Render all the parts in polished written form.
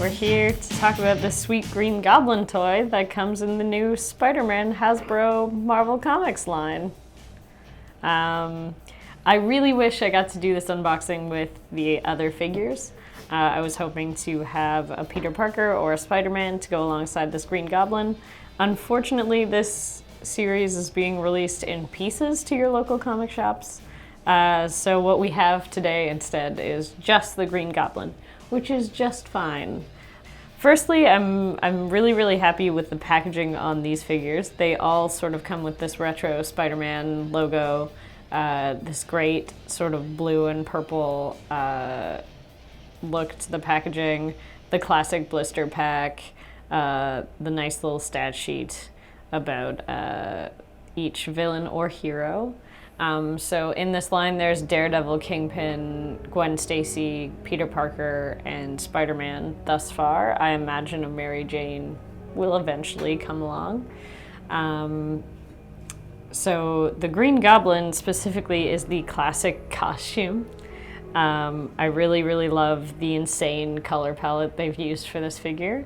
We're here to talk about the sweet Green Goblin toy that comes in the new Spider-Man Hasbro Marvel Comics line. I really wish I got to do this unboxing with the other figures. I was hoping to have a Peter Parker or a Spider-Man to go alongside this Green Goblin. Unfortunately, this series is being released in pieces to your local comic shops. So what we have today instead is just the Green Goblin, which is just fine. Firstly, I'm really happy with the packaging on these figures. They all sort of come with this retro Spider-Man logo, this great sort of blue and purple look to the packaging, the classic blister pack, the nice little stat sheet about each villain or hero. So in this line, there's Daredevil, Kingpin, Gwen Stacy, Peter Parker, and Spider-Man thus far. I imagine a Mary Jane will eventually come along. So the Green Goblin specifically is the classic costume. I really love the insane color palette they've used for this figure.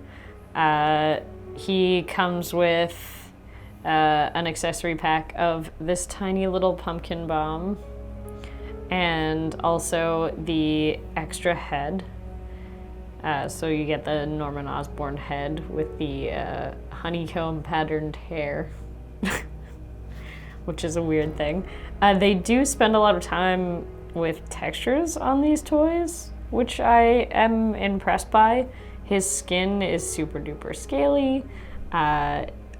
He comes with an accessory pack of this tiny little pumpkin bomb and also the extra head. So you get the Norman Osborn head with the honeycomb patterned hair, which is a weird thing. They do spend a lot of time with textures on these toys, which I am impressed by. His skin is super duper scaly.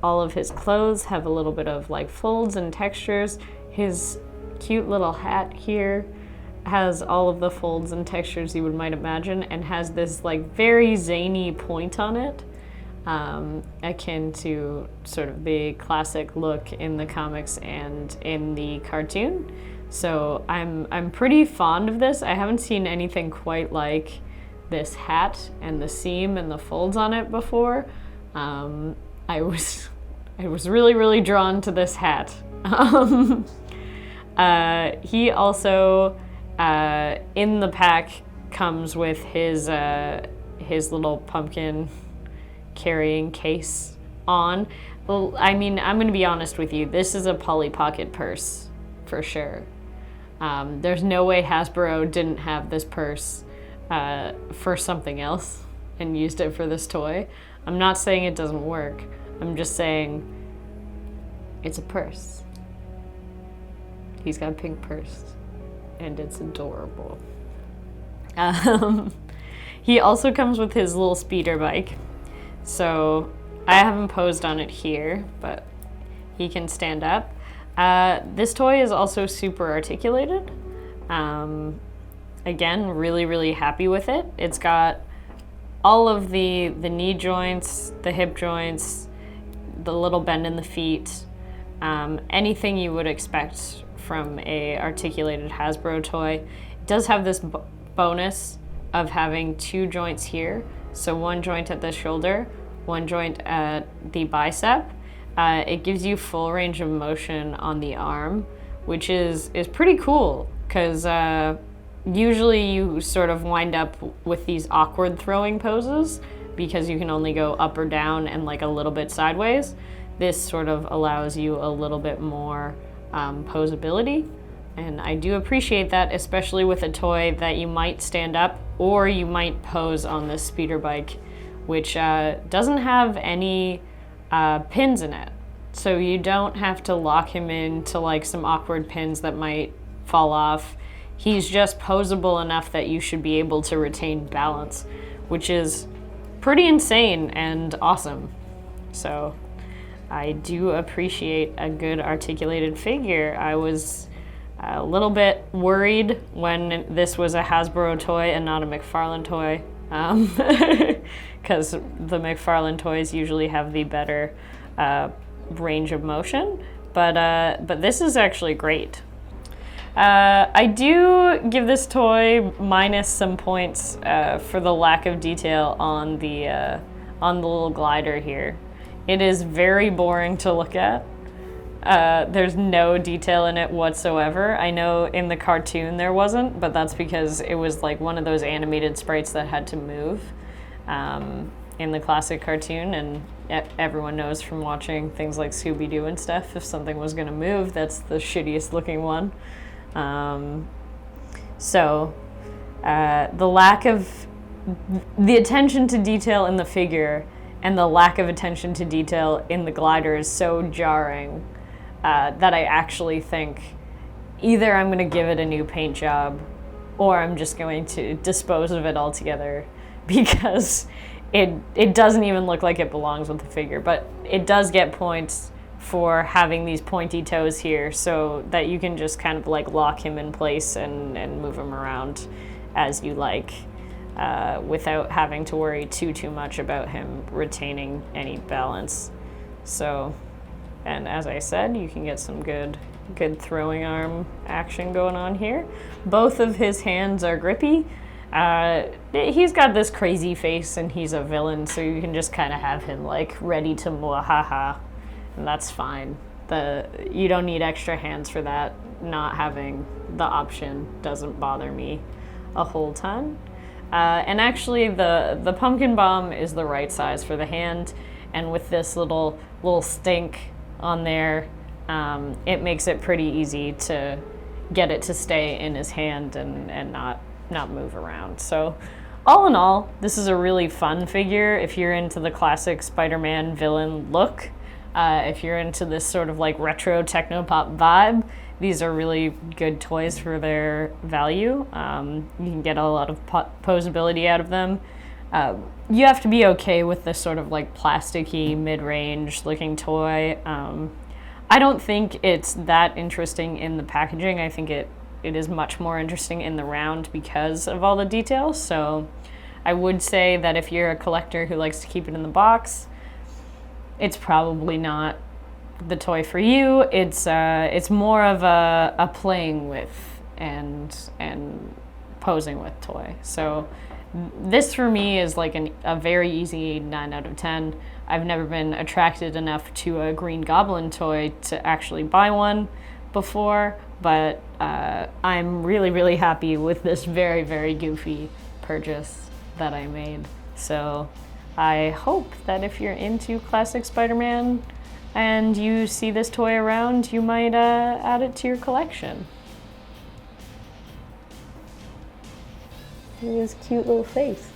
All of his clothes have a little bit of like folds and textures. His cute little hat here has all of the folds and textures you might imagine and has this like very zany point on it, akin to sort of the classic look in the comics and in the cartoon. So I'm pretty fond of this. I haven't seen anything quite like this hat and the seam and the folds on it before. I was really drawn to this hat. He also, in the pack, comes with his little pumpkin carrying case on. Well, I mean, I'm gonna be honest with you, this is a Polly Pocket purse, for sure. There's no way Hasbro didn't have this purse for something else and used it for this toy. I'm not saying it doesn't work. I'm just saying it's a purse. He's got a pink purse and it's adorable. He also comes with his little speeder bike. So I haven't posed on it here, but he can stand up. This toy is also super articulated. Again, really happy with it. It's got all of the knee joints, the hip joints, the little bend in the feet, anything you would expect from a articulated Hasbro toy. It does have this bonus of having two joints here. So one joint at the shoulder, one joint at the bicep. It gives you full range of motion on the arm, which is pretty cool, because usually you sort of wind up with these awkward throwing poses because you can only go up or down and like a little bit sideways. This sort of allows you a little bit more posability, and I do appreciate that, especially with a toy that you might stand up or you might pose on this speeder bike, which doesn't have any pins in it. So you don't have to lock him into like some awkward pins that might fall off. He's just posable enough that you should be able to retain balance, which is pretty insane and awesome. So I do appreciate a good articulated figure. I was a little bit worried when this was a Hasbro toy and not a McFarlane toy, because the McFarlane toys usually have the better range of motion, but this is actually great. I do give this toy minus some points for the lack of detail on the little glider here. It is very boring to look at. There's no detail in it whatsoever. I know in the cartoon there wasn't, but that's because it was like one of those animated sprites that had to move. in the classic cartoon, and everyone knows from watching things like Scooby-Doo and stuff, if something was going to move, that's the shittiest looking one. The lack of the attention to detail in the figure and the lack of attention to detail in the glider is so jarring that I actually think either I'm going to give it a new paint job or I'm just going to dispose of it altogether, because it doesn't even look like it belongs with the figure. But it does get points for having these pointy toes here, so that you can just kind of like lock him in place and move him around as you like, without having to worry too much about him retaining any balance. So, and as I said, you can get some good throwing arm action going on here. Both of his hands are grippy. He's got this crazy face and he's a villain, so you can just kind of have him like ready to mwahaha, and that's fine. You don't need extra hands for that. Not having the option doesn't bother me a whole ton. And actually the pumpkin bomb is the right size for the hand, and with this little stink on there, it makes it pretty easy to get it to stay in his hand and not move around. So all in all, this is a really fun figure if you're into the classic Spider-Man villain look. If you're into this sort of like retro techno-pop vibe, these are really good toys for their value. You can get a lot of posability out of them. You have to be okay with this sort of like plasticky, mid-range looking toy. I don't think it's that interesting in the packaging. I think it is much more interesting in the round because of all the details. So I would say that if you're a collector who likes to keep it in the box, it's probably not the toy for you. It's more of a playing with and posing with toy. So this for me is like a very easy 9 out of 10. I've never been attracted enough to a Green Goblin toy to actually buy one before, but I'm really happy with this very goofy purchase that I made. So I hope that if you're into classic Spider-Man and you see this toy around, you might add it to your collection. Look at his cute little face.